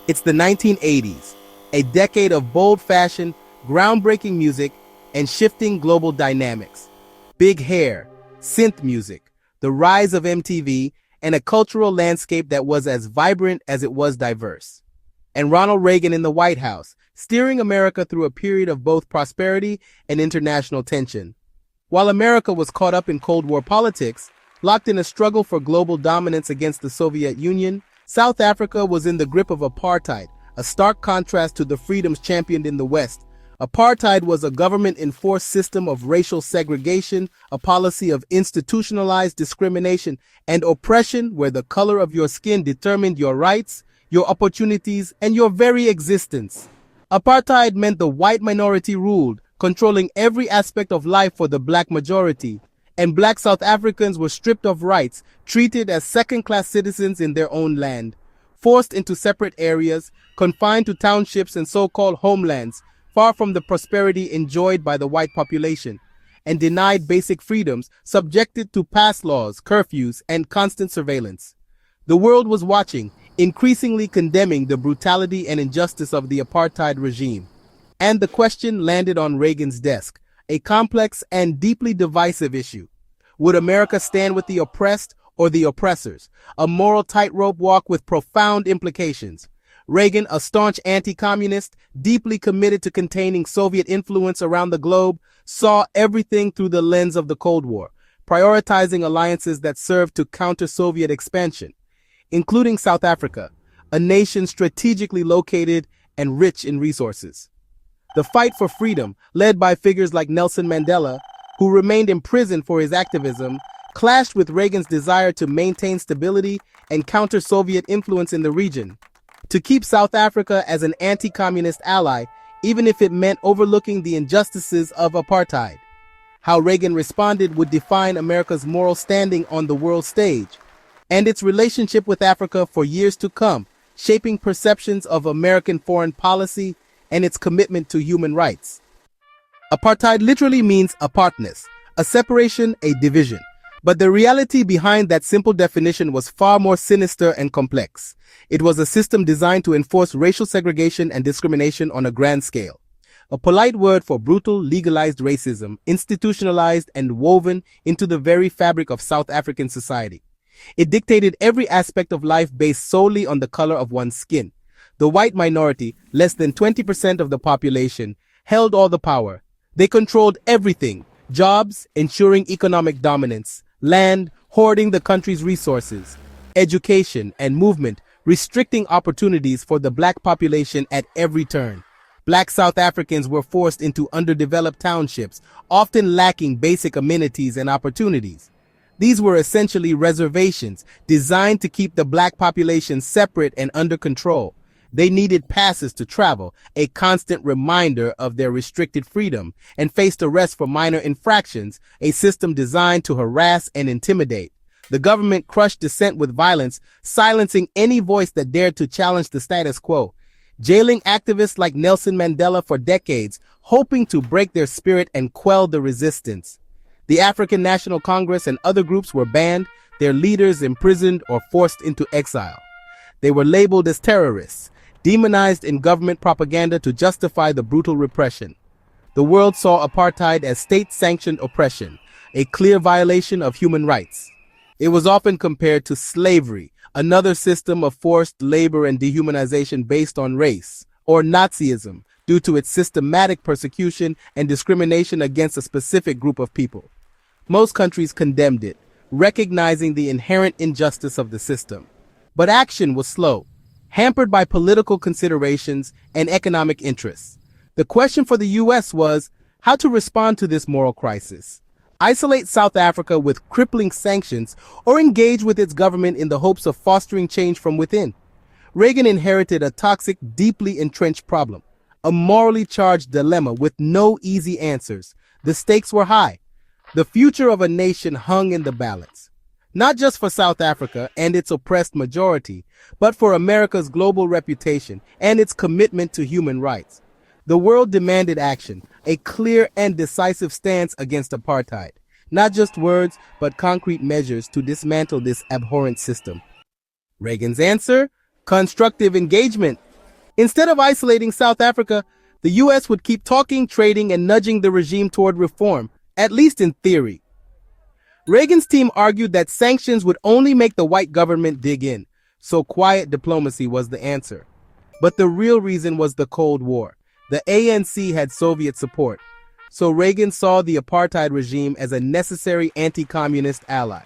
It's the 1980s, a decade of bold fashion, groundbreaking music, and shifting global dynamics. Big hair, synth music, the rise of MTV, and a cultural landscape that was as vibrant as it was diverse. And Ronald Reagan in the White House, steering America through a period of both prosperity and international tension. While America was caught up in Cold War politics, locked in a struggle for global dominance against the Soviet Union, South Africa was in the grip of apartheid, a stark contrast to the freedoms championed in the West. Apartheid was a government-enforced system of racial segregation, a policy of institutionalized discrimination and oppression where the color of your skin determined your rights, your opportunities, and your very existence. Apartheid meant the white minority ruled, controlling every aspect of life for the black majority, and black South Africans were stripped of rights, treated as second-class citizens in their own land, forced into separate areas, confined to townships and so-called homelands, far from the prosperity enjoyed by the white population, and denied basic freedoms, subjected to pass laws, curfews, and constant surveillance. The world was watching, increasingly condemning the brutality and injustice of the apartheid regime. And the question landed on Reagan's desk, a complex and deeply divisive issue. Would America stand with the oppressed or the oppressors? A moral tightrope walk with profound implications. Reagan, a staunch anti-communist, deeply committed to containing Soviet influence around the globe, saw everything through the lens of the Cold War, prioritizing alliances that served to counter Soviet expansion, including South Africa, a nation strategically located and rich in resources. The fight for freedom, led by figures like Nelson Mandela, who remained imprisoned for his activism, clashed with Reagan's desire to maintain stability and counter Soviet influence in the region, to keep South Africa as an anti-communist ally, even if it meant overlooking the injustices of apartheid. How Reagan responded would define America's moral standing on the world stage, and its relationship with Africa for years to come, shaping perceptions of American foreign policy and its commitment to human rights. Apartheid literally means apartness, a separation, a division. But the reality behind that simple definition was far more sinister and complex. It was a system designed to enforce racial segregation and discrimination on a grand scale. A polite word for brutal, legalized racism, institutionalized and woven into the very fabric of South African society. It dictated every aspect of life based solely on the color of one's skin. The white minority, less than 20% of the population, held all the power. They controlled everything: jobs, ensuring economic dominance, land, hoarding the country's resources, education and movement, restricting opportunities for the black population at every turn. Black South Africans were forced into underdeveloped townships, often lacking basic amenities and opportunities. These were essentially reservations designed to keep the black population separate and under control. They needed passes to travel, a constant reminder of their restricted freedom, and faced arrest for minor infractions, a system designed to harass and intimidate. The government crushed dissent with violence, silencing any voice that dared to challenge the status quo, jailing activists like Nelson Mandela for decades, hoping to break their spirit and quell the resistance. The African National Congress and other groups were banned, their leaders imprisoned or forced into exile. They were labeled as terrorists, demonized in government propaganda to justify the brutal repression. The world saw apartheid as state-sanctioned oppression, a clear violation of human rights. It was often compared to slavery, another system of forced labor and dehumanization based on race, or Nazism, due to its systematic persecution and discrimination against a specific group of people. Most countries condemned it, recognizing the inherent injustice of the system. But action was slow, hampered by political considerations and economic interests. The question for the U.S. was how to respond to this moral crisis. Isolate South Africa with crippling sanctions or engage with its government in the hopes of fostering change from within. Reagan inherited a toxic, deeply entrenched problem, a morally charged dilemma with no easy answers. The stakes were high. The future of a nation hung in the balance. Not just for South Africa and its oppressed majority, but for America's global reputation and its commitment to human rights. The world demanded action, a clear and decisive stance against apartheid. Not just words, but concrete measures to dismantle this abhorrent system. Reagan's answer? Constructive engagement. Instead of isolating South Africa, the U.S. would keep talking, trading, and nudging the regime toward reform, at least in theory. Reagan's team argued that sanctions would only make the white government dig in, so quiet diplomacy was the answer. But the real reason was the Cold War. The ANC had Soviet support, so Reagan saw the apartheid regime as a necessary anti-communist ally.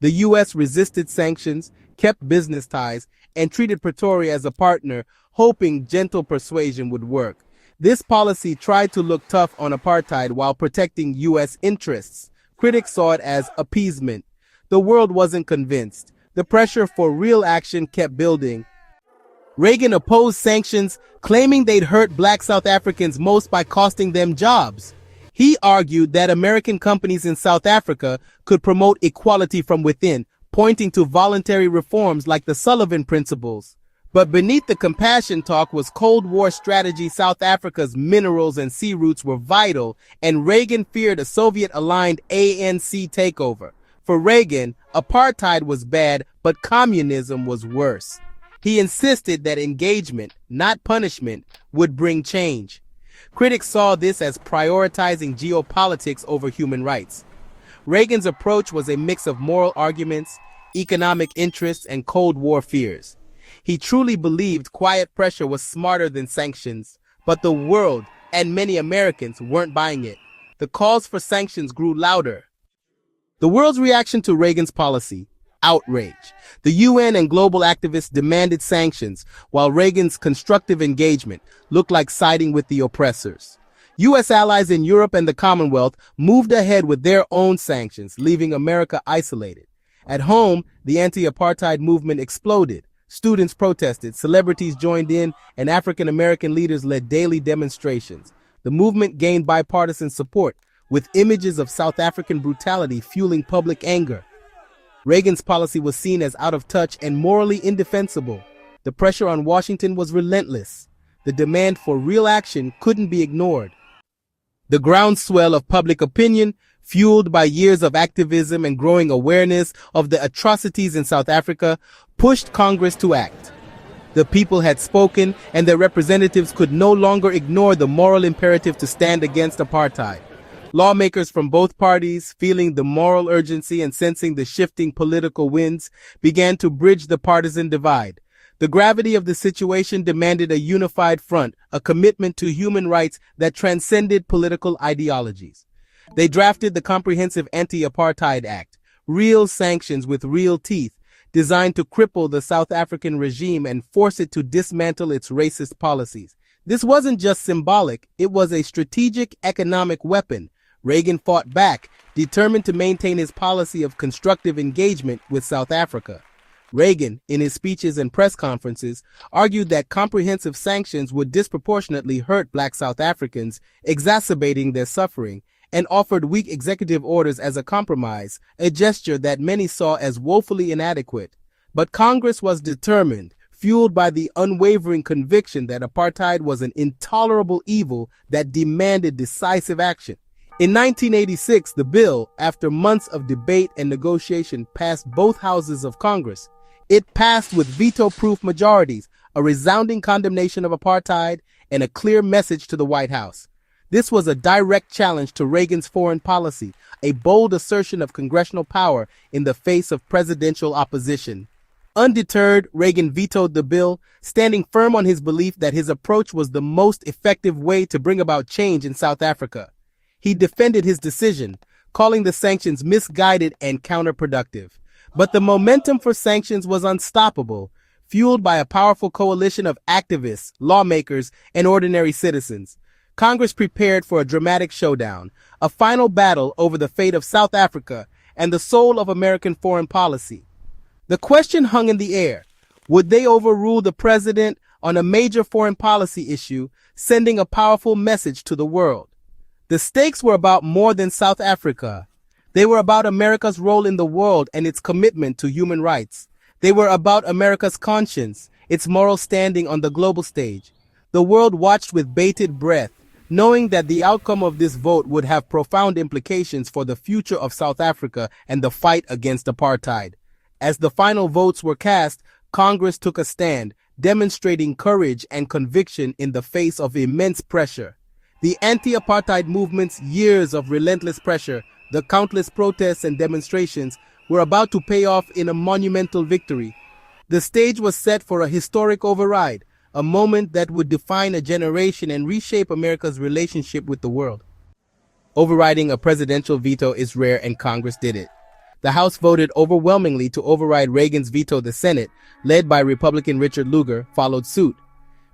The U.S. resisted sanctions, kept business ties, and treated Pretoria as a partner, hoping gentle persuasion would work. This policy tried to look tough on apartheid while protecting U.S. interests. Critics saw it as appeasement. The world wasn't convinced. The pressure for real action kept building. Reagan opposed sanctions, claiming they'd hurt black South Africans most by costing them jobs. He argued that American companies in South Africa could promote equality from within, pointing to voluntary reforms like the Sullivan Principles. But beneath the compassion talk was Cold War strategy. South Africa's minerals and sea routes were vital, and Reagan feared a Soviet-aligned ANC takeover. For Reagan, apartheid was bad, but communism was worse. He insisted that engagement, not punishment, would bring change. Critics saw this as prioritizing geopolitics over human rights. Reagan's approach was a mix of moral arguments, economic interests, and Cold War fears. He truly believed quiet pressure was smarter than sanctions, but the world and many Americans weren't buying it. The calls for sanctions grew louder. The world's reaction to Reagan's policy: outrage. The UN and global activists demanded sanctions, while Reagan's constructive engagement looked like siding with the oppressors. U.S. allies in Europe and the Commonwealth moved ahead with their own sanctions, leaving America isolated. At home, the anti-apartheid movement exploded. Students protested, celebrities joined in, and African-American leaders led daily demonstrations. The movement gained bipartisan support, with images of South African brutality fueling public anger. Reagan's policy was seen as out of touch and morally indefensible. The pressure on Washington was relentless. The demand for real action couldn't be ignored. The groundswell of public opinion, fueled by years of activism and growing awareness of the atrocities in South Africa, pushed Congress to act. The people had spoken, and their representatives could no longer ignore the moral imperative to stand against apartheid. Lawmakers from both parties, feeling the moral urgency and sensing the shifting political winds, began to bridge the partisan divide. The gravity of the situation demanded a unified front, a commitment to human rights that transcended political ideologies. They drafted the Comprehensive Anti-Apartheid Act, real sanctions with real teeth, designed to cripple the South African regime and force it to dismantle its racist policies. This wasn't just symbolic, it was a strategic economic weapon. Reagan fought back, determined to maintain his policy of constructive engagement with South Africa. Reagan, in his speeches and press conferences, argued that comprehensive sanctions would disproportionately hurt black South Africans, exacerbating their suffering, and offered weak executive orders as a compromise, a gesture that many saw as woefully inadequate. But Congress was determined, fueled by the unwavering conviction that apartheid was an intolerable evil that demanded decisive action. In 1986, the bill, after months of debate and negotiation, passed both houses of Congress. It passed with veto-proof majorities, a resounding condemnation of apartheid, and a clear message to the White House. This was a direct challenge to Reagan's foreign policy, a bold assertion of congressional power in the face of presidential opposition. Undeterred, Reagan vetoed the bill, standing firm on his belief that his approach was the most effective way to bring about change in South Africa. He defended his decision, calling the sanctions misguided and counterproductive. But the momentum for sanctions was unstoppable, fueled by a powerful coalition of activists, lawmakers, and ordinary citizens. Congress prepared for a dramatic showdown, a final battle over the fate of South Africa and the soul of American foreign policy. The question hung in the air: would they overrule the president on a major foreign policy issue, sending a powerful message to the world? The stakes were about more than South Africa. They were about America's role in the world and its commitment to human rights. They were about America's conscience, its moral standing on the global stage. The world watched with bated breath, knowing that the outcome of this vote would have profound implications for the future of South Africa and the fight against apartheid. As the final votes were cast, Congress took a stand, demonstrating courage and conviction in the face of immense pressure. The anti-apartheid movement's years of relentless pressure, the countless protests and demonstrations, were about to pay off in a monumental victory. The stage was set for a historic override, a moment that would define a generation and reshape America's relationship with the world. Overriding a presidential veto is rare, and Congress did it. The House voted overwhelmingly to override Reagan's veto. The Senate, led by Republican Richard Lugar, followed suit.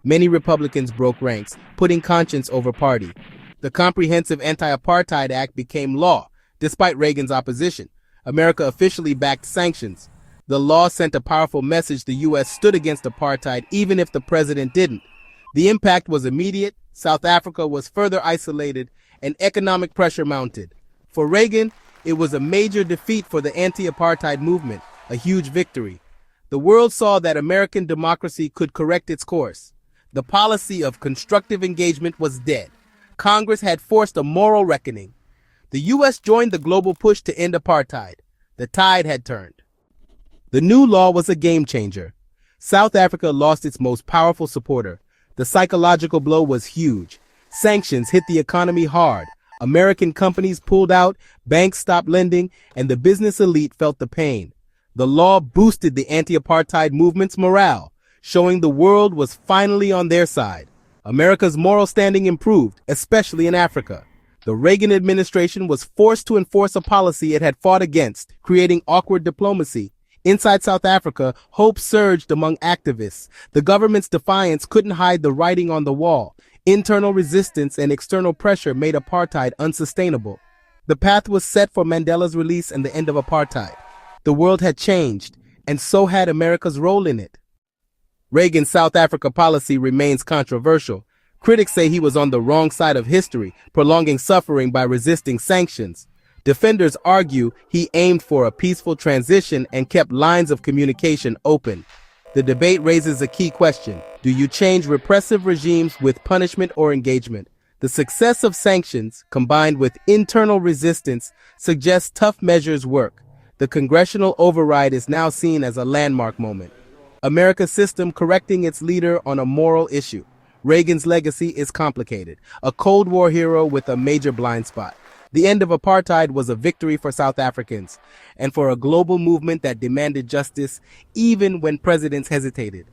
Many Republicans broke ranks, putting conscience over party. The Comprehensive Anti-Apartheid Act became law, despite Reagan's opposition. America officially backed sanctions. The law sent a powerful message: the U.S. stood against apartheid even if the president didn't. The impact was immediate. South Africa was further isolated, and economic pressure mounted. For Reagan, it was a major defeat. For the anti-apartheid movement, a huge victory. The world saw that American democracy could correct its course. The policy of constructive engagement was dead. Congress had forced a moral reckoning. The U.S. joined the global push to end apartheid. The tide had turned. The new law was a game changer. South Africa lost its most powerful supporter. The psychological blow was huge. Sanctions hit the economy hard. American companies pulled out, banks stopped lending, and the business elite felt the pain. The law boosted the anti-apartheid movement's morale, showing the world was finally on their side. America's moral standing improved, especially in Africa. The Reagan administration was forced to enforce a policy it had fought against, creating awkward diplomacy. Inside South Africa, hope surged among activists. The government's defiance couldn't hide the writing on the wall. Internal resistance and external pressure made apartheid unsustainable. The path was set for Mandela's release and the end of apartheid. The world had changed, and so had America's role in it. Reagan's South Africa policy remains controversial. Critics say he was on the wrong side of history, prolonging suffering by resisting sanctions. Defenders argue he aimed for a peaceful transition and kept lines of communication open. The debate raises a key question: do you change repressive regimes with punishment or engagement? The success of sanctions, combined with internal resistance, suggests tough measures work. The congressional override is now seen as a landmark moment. America's system correcting its leader on a moral issue. Reagan's legacy is complicated, a Cold War hero with a major blind spot. The end of apartheid was a victory for South Africans and for a global movement that demanded justice even when presidents hesitated.